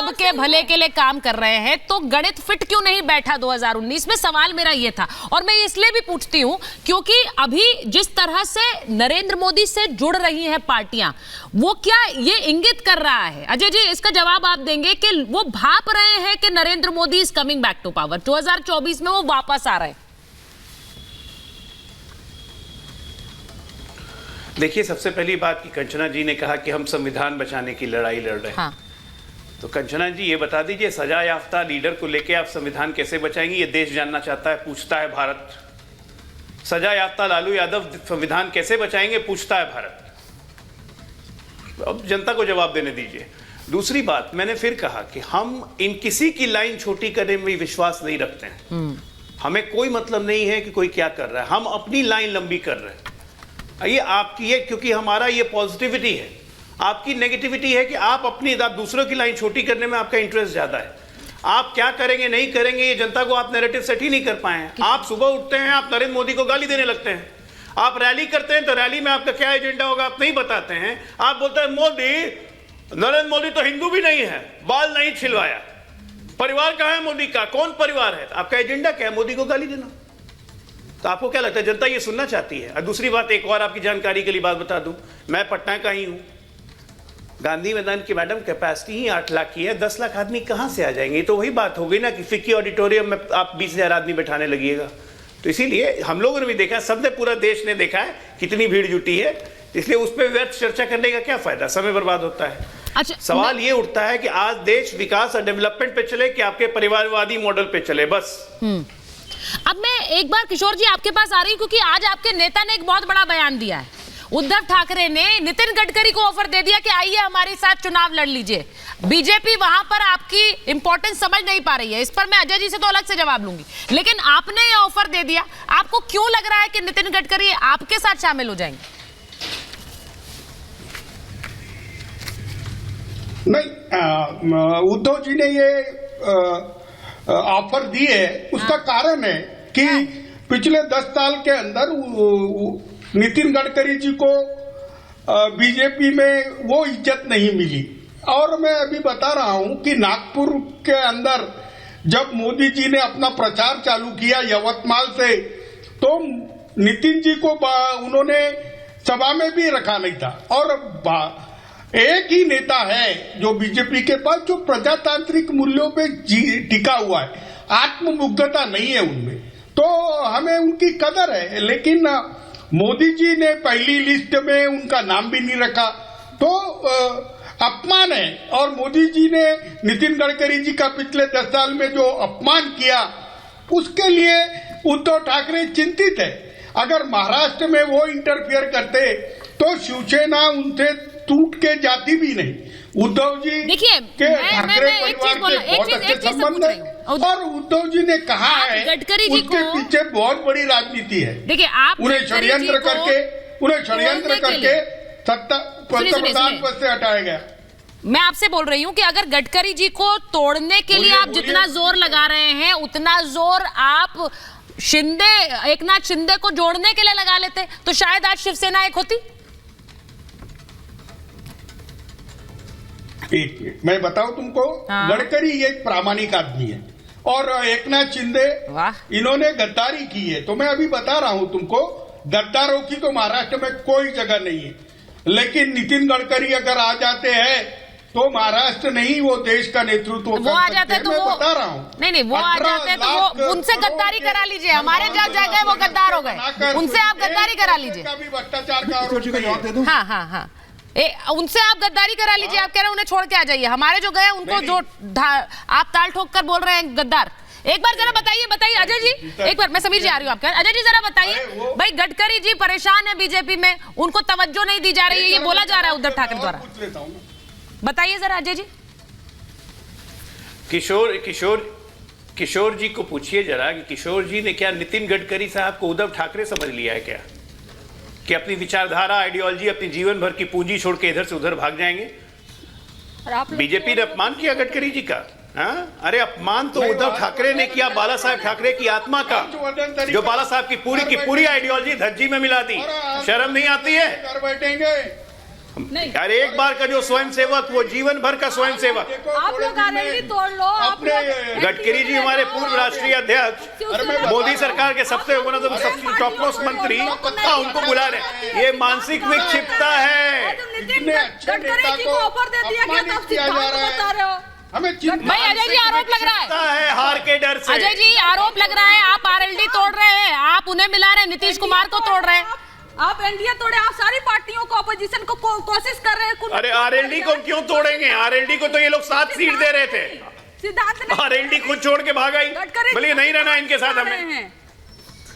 सबके भले के लिए काम कर रहे हैं, तो गणित फिट क्यों नहीं बैठा 2019 में? सवाल मेरा ये था। और मैं इसलिए भी पूछती हूं क्योंकि अभी जिस तरह से नरेंद्र मोदी से जुड़ रही हैं पार्टियां, वो क्या ये इंगित कर रहा है? अजय जी, इसका जवाब आप देंगे कि वो भाप रहे हैं कि Narendra Modi is coming back to power, 2024 में वो वापस आ रहे हैं? देखिए, सबसे पहली बात कि कंचना जी ने कहा कि हम संविधान बचाने की लड़ाई लड़ रहे हैं। हाँ। तो कंचना जी ये बता दीजिए, सजा याफ्ता लीडर को लेके आप संविधान कैसे बचाएंगी? ये देश जानना चाहता है, पूछता है भारत। सजा याफ्ता लालू यादव संविधान कैसे बचाएंगे, पूछता है भारत। अब जनता को जवाब देने दीजिए। दूसरी बात, मैंने फिर कहा कि हम इन किसी की लाइन छोटी करने में विश्वास नहीं रखते हैं। हमें कोई मतलब नहीं है कि कोई क्या कर रहा है, हम अपनी लाइन लंबी कर रहे हैं। ये आपकी है, क्योंकि हमारा ये पॉजिटिविटी है। आपकी नेगेटिविटी है कि आप अपनी दूसरों की लाइन छोटी करने में आपका इंटरेस्ट ज्यादा है। आप क्या करेंगे नहीं करेंगे, ये जनता को आप नैरेटिव सेट ही नहीं कर पाए हैं। आप सुबह उठते हैं, आप नरेंद्र मोदी को गाली देने लगते हैं। आप रैली करते हैं तो रैली में आपका क्या एजेंडा होगा आप नहीं बताते हैं। आप बोलते हैं नरेंद्र मोदी तो हिंदू भी नहीं है, बाल नहीं छिलवाया। परिवार कहाँ है मोदी का, कौन परिवार है? आपका एजेंडा क्या है? मोदी को गाली देना। तो आपको क्या लगता है जनता ये सुनना चाहती है? और दूसरी बात, एक और आपकी जानकारी के लिए बात बता दूं, मैं पटना का ही हूं। गांधी मैदान की मैडम कैपेसिटी ही 8 लाख की है, 10 लाख आदमी कहां से आ जाएंगे? तो वही बात हो गई ना कि फिक्की ऑडिटोरियम में आप 20,000 आदमी बैठाने लगिएगा। तो इसीलिए हम लोगों ने भी देखा, सबने, पूरा देश ने देखा है कितनी भीड़ जुटी है। इसलिए उस पर व्यर्थ चर्चा करने का क्या फायदा, समय बर्बाद होता है। अच्छा, सवाल ये उठता है कि आज देश विकास और डेवलपमेंट पे चले कि आपके परिवारवादी मॉडल पे चले, बस। अब मैं एक बार किशोर जी आपके पास आ रही हूं क्योंकि आज आपके नेता ने एक बहुत बड़ा बयान दिया है। उद्धव ठाकरे ने नितिन गडकरी को ऑफर दे दिया कि आइए हमारे साथ चुनाव लड़ लीजिए। बीजेपी वहां पर आपकी इंपॉर्टेंस समझ नहीं पा रही है। इस पर मैं अजय जी से तो अलग से जवाब लूंगी, लेकिन आपने ये ऑफर दे दिया। आपको क्यों लग रहा है कि नितिन गडकरी आपके साथ शामिल हो जाएंगे? नहीं, उद्धव जी ने ये ऑफर दी है, उसका कारण है कि पिछले 10 साल के अंदर नितिन गडकरी जी को बीजेपी में वो इज्जत नहीं मिली। और मैं अभी बता रहा हूं कि नागपुर के अंदर जब मोदी जी ने अपना प्रचार चालू किया यवतमाल से, तो नितिन जी को उन्होंने सभा में भी रखा नहीं था। और एक ही नेता है जो बीजेपी के पास जो प्रजातांत्रिक मूल्यों पे टिका हुआ है, आत्ममुग्धता नहीं है उनमें, तो हमें उनकी कदर है। लेकिन मोदी जी ने पहली लिस्ट में उनका नाम भी नहीं रखा, तो अपमान है। और मोदी जी ने नितिन गडकरी जी का पिछले 10 साल में जो अपमान किया, उसके लिए उद्धव ठाकरे चिंतित है। अगर महाराष्ट्र में वो इंटरफियर करते तो शिवसेना उनसे टूट के जाती भी नहीं। उद्धव जी देखिए, ठाकरे परिवार के बहुत अच्छे संबंध है, और उद्धव जी ने कहा है गडकरी जी उसके पीछे बहुत बड़ी राजनीति है। देखिए, आप उन्हें षड्यंत्र करके सत्ता पंतप्रधान पद से हटाया गया। मैं आपसे बोल रही हूं कि अगर गडकरी जी को तोड़ने के लिए आप जितना जोर लगा रहे हैं, उतना जोर आप एकनाथ शिंदे को जोड़ने के लिए लगा लेते तो शायद आज शिवसेना एक होती। मैं बताऊं तुमको, गडकरी एक प्रामाणिक आदमी है और एकनाथ शिंदे इन्होंने गद्दारी की है। तो मैं अभी बता रहा हूं तुमको, गद्दारों की तो महाराष्ट्र में कोई जगह नहीं है। लेकिन नितिन गडकरी अगर आ जाते हैं तो महाराष्ट्र नहीं, वो देश का नेतृत्व वो आ जाते हैं तो मैं वो बता रहा हूँ। नहीं, वो आ जाते हैं तो वो उनसे गद्दारी करा लीजिए। हमारे जहाँ जा गए वो गद्दार हो गए, उनसे आप गद्दारी करा लीजिए। भ्रष्टाचार का हाँ, उनसे आप गद्दारी करा लीजिए। आप कह रहे हैं उन्हें छोड़ के आ जाइए। हमारे जो गए उनको जो आप ताल ठोक कर बोल रहे हैं गद्दार। एक बार जरा बताइए अजय जी, एक बार मैं समीर जी आ रही हूँ आपके। अजय जी जरा बताइए, भाई गडकरी जी परेशान है बीजेपी में, उनको तवज्जो नहीं दी जा रही है, ये बोला जा रहा है उद्धव ठाकरे द्वारा। बताइए जरा अजय जी। किशोर जी को पूछिए जरा कि किशोर जी ने क्या नितिन गडकरी साहब को उद्धव ठाकरे समझ लिया है क्या, कि अपनी विचारधारा, आइडियोलॉजी, अपनी जीवन भर की पूंजी छोड़ के इधर से उधर भाग जाएंगे? बीजेपी ने अपमान किया गडकरी जी का। अरे अपमान तो उद्धव ठाकरे ने किया बाला साहेब ठाकरे की आत्मा का, जो बाला साहब की पूरी आइडियोलॉजी धज्जी में मिला दी। शर्म नहीं आती है? कर बैठेंगे नहीं। अरे एक बार का जो स्वयं सेवक वो जीवन भर का स्वयं सेवक। आप लोग आरएलडी तोड़ लो। आप लोग गडकरी जी हमारे पूर्व राष्ट्रीय अध्यक्ष, मोदी सरकार के सबसे टॉप मोस्ट मंत्री, उनको बुला रहे। ये मानसिक विक्षिप्तता है। गडकरी जी को ऑफर दे दिया क्या? तो किया जा रहा है। हमें भाई अजय जी आरोप लग रहा है हार के डर से। अजय जी आरोप लग रहा है आप आरएलडी तोड़ रहे हैं, आप उन्हें मिला रहे हैं, नीतीश कुमार को तोड़ रहे हैं। आप एनडीए तोड़े, आप सारी पार्टियों को, अपोजिशन को कोशिश कर रहे हैं। अरे आरएलडी को क्यों तोड़ेंगे? आरएलडी को तो ये लोग 7 सीट दे रहे थे। सिद्धांत आरएलडी खुद छोड़ के भाग आई, बोलिए नहीं रहना इनके साथ हमें।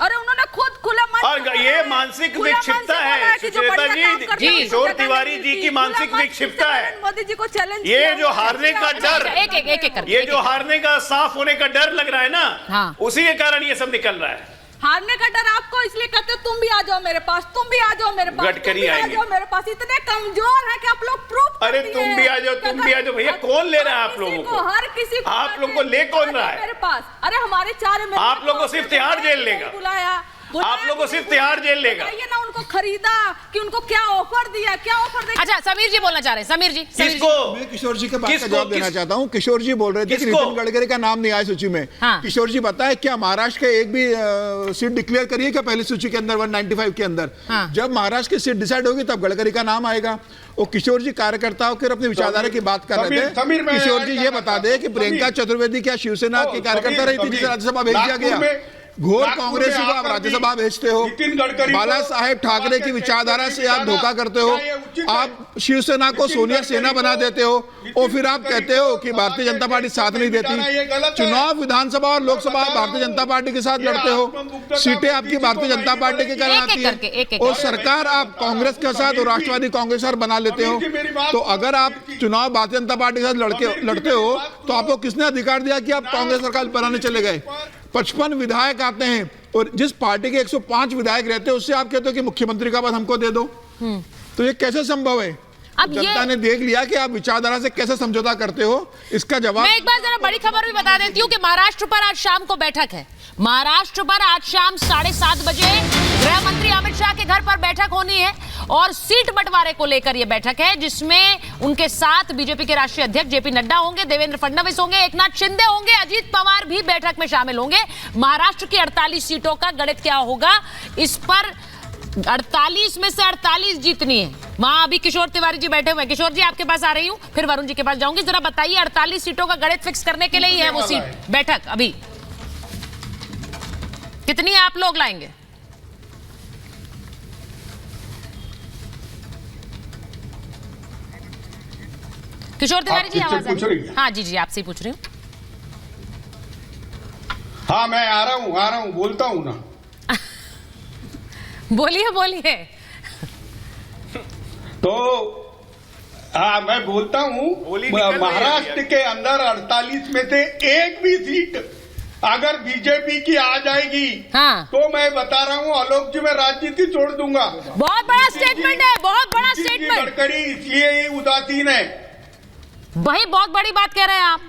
अरे उन्होंने खुद खुला और ये मानसिक विक्षिप्तता है सुचेता जी, किशोर तिवारी जी की मानसिक विक्षिप्तता है। मोदी जी को चैलेंज, ये जो हारने का डर, एक ये जो हारने का साफ होने का डर लग रहा है ना, हाँ। उसी के कारण ये सब निकल रहा है। हारने का डर आपको इसलिए कहते हो तुम भी आ जाओ मेरे पास, तुम भी आ जाओ मेरे पास, गडकरी आ जाओ मेरे पास। इतने कमजोर है कि आप लोग प्रूफ। अरे तुम भी आ जाओ, तुम भी आ जाओ। भैया कौन ले रहा है आप लोगों को? हर किसी को। आप लोग को ले कौन रहा है मेरे पास? अरे हमारे 4 आप लोग को सिर्फ तिहाड़ जेल लेगा। बुलाया, आप लोगों को सिर्फ तिहाड़ जेल लेगा। बताइए ना उनको खरीदा कि उनको क्या ऑफर दिया, क्या ऑफर दिया? अच्छा समीर जी बोलना चाह रहे हैं। समीर जी किसको? मैं किशोर जी के बात का जवाब देना चाहता हूं। किशोर जी बोल रहे थे कि नितिन गडकरी का नाम नहीं आया सूची में। हाँ। किशोर जी बताएं क्या महाराष्ट्र के एक भी सीट डिक्लेयर करिए क्या पहली सूची के अंदर 195 के अंदर? हाँ। जब महाराष्ट्र की सीट डिसाइड होगी तब गडकरी का नाम आएगा। वो किशोर जी कार्यकर्ताओं के अपनी विचारधारा की बात कर रहे थे। किशोर जी ये बता दे कि प्रियंका चतुर्वेदी क्या शिवसेना की कार्यकर्ता रही थी जिसे राज्यसभा भेज दिया गया? घोर कांग्रेस को आप राज्यसभा भेजते हो। बाला साहेब ठाकरे की विचारधारा से आप धोखा करते हो। आप शिवसेना को सोनिया सेना बना देते हो और फिर आप कहते हो कि भारतीय जनता पार्टी साथ नहीं देती। चुनाव विधानसभा और लोकसभा भारतीय जनता पार्टी के साथ लड़ते हो, सीटें आपकी भारतीय जनता पार्टी के कारण आती है और सरकार आप कांग्रेस के साथ और राष्ट्रवादी कांग्रेस और बना लेते हो। तो अगर आप चुनाव भारतीय जनता पार्टी के साथ लड़ते हो तो आपको किसने अधिकार दिया कि आप कांग्रेस सरकार बनाने चले गए? 55 विधायक आते हैं और जिस पार्टी के 105 विधायक रहते हैं उससे आप कहते हो कि मुख्यमंत्री का पद हमको दे दो। तो ये कैसे संभव है? अब जनता ने देख लिया कि आप विचारधारा से कैसे समझौता करते हो। इसका जवाब मैं एक बार जरा बड़ी खबर भी बता देती हूँ कि महाराष्ट्र पर आज शाम को बैठक है। महाराष्ट्र पर आज शाम 7:30 बजे गृह मंत्री अमित शाह के घर पर बैठक होनी है और सीट बंटवारे को लेकर यह बैठक है, जिसमें उनके साथ बीजेपी के राष्ट्रीय अध्यक्ष जेपी नड्डा होंगे, देवेंद्र फडणवीस होंगे, एकनाथ शिंदे होंगे, अजीत पवार भी बैठक में शामिल होंगे। महाराष्ट्र की 48 सीटों का गणित क्या होगा, इस पर 48 में से 48 जीतनी है। वहां अभी किशोर तिवारी जी बैठे हुए हैं। किशोर जी आपके पास आ रही हूं, फिर वरुण जी के पास जाऊंगी। जरा बताइए 48 सीटों का गणित फिक्स करने के लिए ही है वो सीट बैठक। अभी कितनी आप लोग लाएंगे? किशोर तिवारी जी आवाज आ रही है? हाँ जी जी आपसे ही पूछ रही हूँ। हाँ मैं आ रहा हूँ बोलता हूँ ना। बोलिए बोलिए। तो हाँ मैं बोलता हूँ महाराष्ट्र के अंदर 48 में से एक भी सीट अगर बीजेपी की आ जाएगी हाँ। तो मैं बता रहा हूँ आलोक जी मैं राजनीति छोड़ दूंगा। बहुत बड़ा स्टेटमेंट है, बहुत बड़ा स्टेटमेंट। गडकरी इसलिए ही उदासीन है। वही बहुत बड़ी बात कह रहे हैं आप।